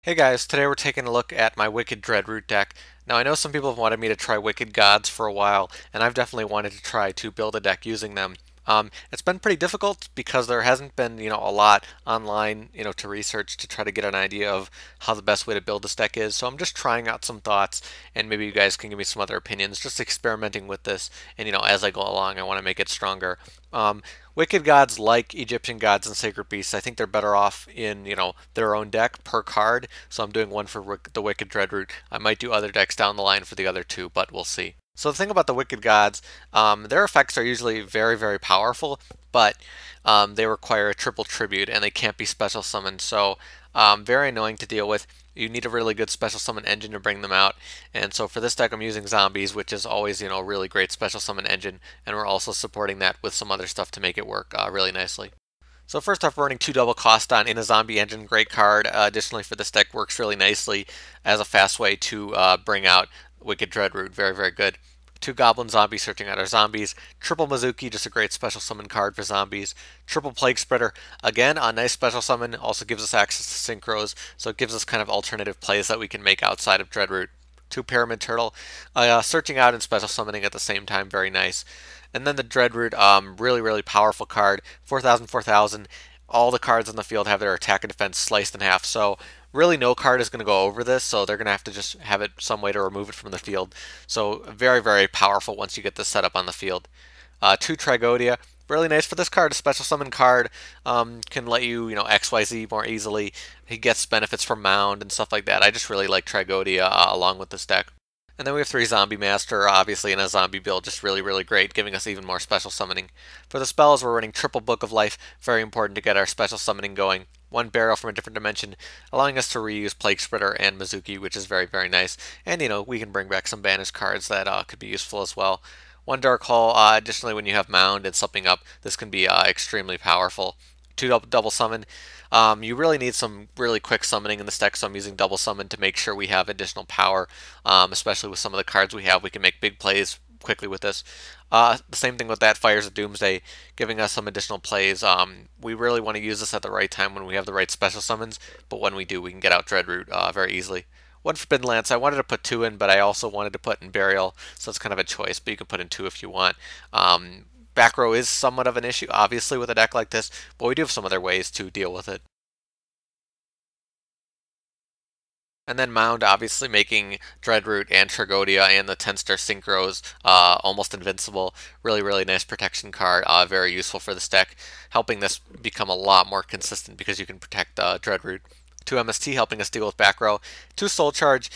Hey guys, today we're taking a look at my Wicked Dreadroot deck. Now I know some people have wanted me to try Wicked Gods for a while, and I've definitely wanted to try to build a deck using them. It's been pretty difficult because there hasn't been, a lot online, to research to try to get an idea of how the best way to build this deck is. So I'm just trying out some thoughts, and maybe you guys can give me some other opinions, just experimenting with this. And, as I go along, I want to make it stronger. Um, Wicked gods like Egyptian gods and sacred beasts, I think they're better off in, their own deck per card. So I'm doing one for the Wicked Dreadroot. I might do other decks down the line for the other two, but we'll see. So the thing about the Wicked Gods, their effects are usually very, very powerful, but they require a triple tribute and they can't be special summoned. So very annoying to deal with. You need a really good special summon engine to bring them out. And so for this deck, I'm using zombies, which is always, a really great special summon engine. And we're also supporting that with some other stuff to make it work really nicely. So first off, we're running 2 double cost on in a zombie engine, great card. Additionally, for this deck, works really nicely as a fast way to bring out Wicked Dreadroot, very, very good. 2 goblin zombies searching out our zombies. Triple Mizuki, just a great special summon card for zombies. Triple Plague Spreader, again, a nice special summon, also gives us access to synchros, so it gives us kind of alternative plays that we can make outside of Dreadroot. 2 Pyramid Turtle, searching out and special summoning at the same time, very nice. And then the Dreadroot, really, really powerful card. 4,000, 4,000. All the cards on the field have their attack and defense sliced in half. So really no card is going to go over this. So they're going to have to just have it some way to remove it from the field. So very, very powerful once you get this set up on the field. 2 Trigodia. Really nice for this card. A special summon card can let you, XYZ more easily. He gets benefits from Mound and stuff like that. I just really like Trigodia along with this deck. And then we have 3 Zombie Master, obviously in a zombie build, just really, really great, giving us even more special summoning. For the spells, we're running Triple Book of Life, very important to get our special summoning going. 1 Barrel from a different dimension, allowing us to reuse Plague Spreader and Mizuki, which is very, very nice. And, we can bring back some banished cards that could be useful as well. 1 Dark Hole, additionally, when you have Mound and something up, this can be extremely powerful. 2 double summon. You really need some really quick summoning in this deck, so I'm using double summon to make sure we have additional power, especially with some of the cards we have. We can make big plays quickly with this. The same thing with that, Fires of Doomsday, giving us some additional plays. We really want to use this at the right time when we have the right special summons, but when we do, we can get out Dreadroot very easily. 1 Forbidden Lance, I wanted to put 2 in, but I also wanted to put in Burial, so it's kind of a choice, but you can put in 2 if you want. Back row is somewhat of an issue, obviously, with a deck like this, but we do have some other ways to deal with it. And then Mound obviously making Dreadroot and Tragodia and the 10-star Synchros almost invincible. Really, really nice protection card. Very useful for this deck, helping this become a lot more consistent because you can protect Dreadroot. 2 MST helping us deal with back row. 2 Soul Charge,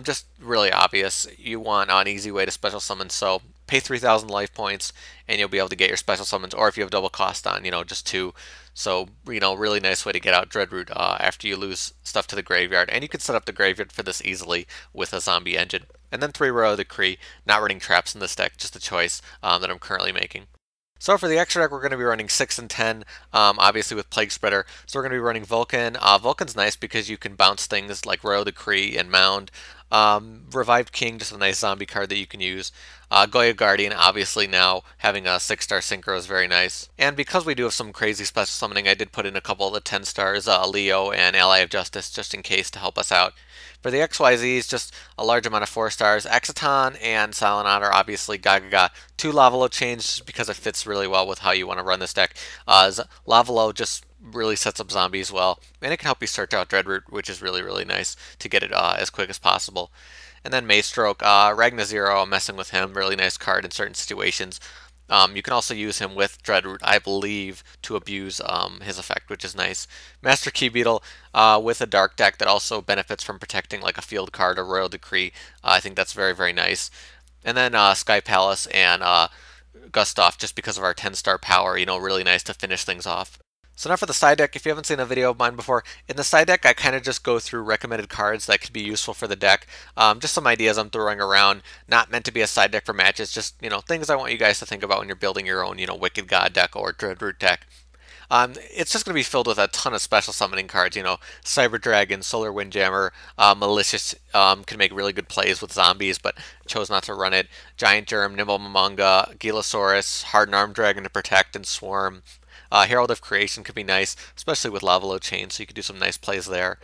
just really obvious. You want an easy way to special summon, so pay 3,000 life points and you'll be able to get your special summons, or if you have double cost on, just 2. So, really nice way to get out Dreadroot after you lose stuff to the graveyard. And you can set up the graveyard for this easily with a zombie engine. And then 3 Row of the Kree, not running traps in this deck, just a choice that I'm currently making. So for the extra deck, we're going to be running 6 and 10, obviously with Plague Spreader. So we're going to be running Vulcan. Vulcan's nice because you can bounce things like Row the Kree and Mound. Revived King, just a nice zombie card that you can use. Goya Guardian, obviously now having a 6-star synchro is very nice. And because we do have some crazy special summoning, I did put in a couple of the 10 stars, Leo and Ally of Justice, just in case to help us out. For the XYZs, just a large amount of 4 stars. Exciton and Silent Honor, obviously Gaga. 2 Lavalo chains just because it fits really well with how you want to run this deck. Lavalo just really sets up zombies well, and it can help you search out Dreadroot, which is really, really nice to get it as quick as possible. And then Maestroke, Ragna Zero, messing with him, really nice card in certain situations. You can also use him with Dreadroot, I believe, to abuse his effect, which is nice. Master Key Beetle with a dark deck that also benefits from protecting like a field card or Royal Decree. I think that's very, very nice. And then Sky Palace and Gustav, just because of our 10-star power, really nice to finish things off. So now for the side deck, if you haven't seen a video of mine before, in the side deck I kind of just go through recommended cards that could be useful for the deck. Just some ideas I'm throwing around, not meant to be a side deck for matches, just, things I want you guys to think about when you're building your own, Wicked God deck or Dreadroot deck. It's just going to be filled with a ton of special summoning cards, Cyber Dragon, Solar Windjammer, Malicious can make really good plays with zombies, but chose not to run it. Giant Germ, Nimble Momonga, Gilosaurus, Hardened Arm Dragon to protect and swarm. Herald of Creation could be nice, especially with Lavalo Chain, so you could do some nice plays there.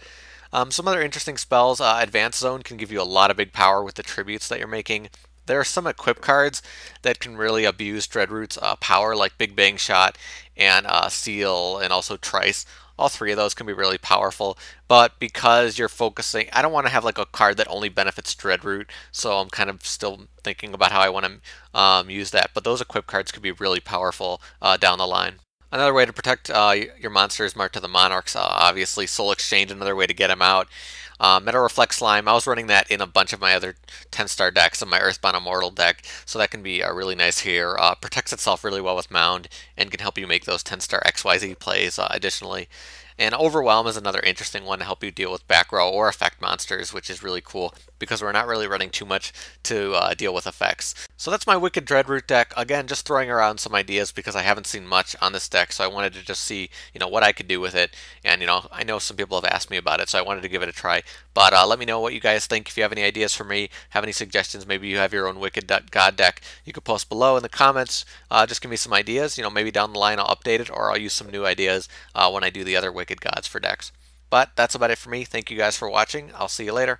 Some other interesting spells, Advanced Zone can give you a lot of big power with the tributes that you're making. There are some equip cards that can really abuse Dreadroot's power, like Big Bang Shot and Seal, and also Trice. All three of those can be really powerful, but because you're focusing, I don't want to have like a card that only benefits Dreadroot, so I'm kind of still thinking about how I want to use that. But those equip cards could be really powerful down the line. Another way to protect your monsters, Mark to the Monarchs, obviously Soul Exchange, another way to get them out. Metal Reflect Slime, I was running that in a bunch of my other 10-star decks in my Earthbound Immortal deck, so that can be really nice here. Protects itself really well with Mound and can help you make those 10-star XYZ plays additionally. And Overwhelm is another interesting one to help you deal with back row or effect monsters, which is really cool because we're not really running too much to deal with effects. So that's my Wicked Dreadroot deck. Again, just throwing around some ideas because I haven't seen much on this deck, so I wanted to just see, what I could do with it. And, I know some people have asked me about it, so I wanted to give it a try. But let me know what you guys think. If you have any ideas for me, have any suggestions, maybe you have your own Wicked God deck, you could post below in the comments. Just give me some ideas. Maybe down the line I'll update it or I'll use some new ideas when I do the other Wicked Gods for decks. But that's about it for me. Thank you guys for watching. I'll see you later.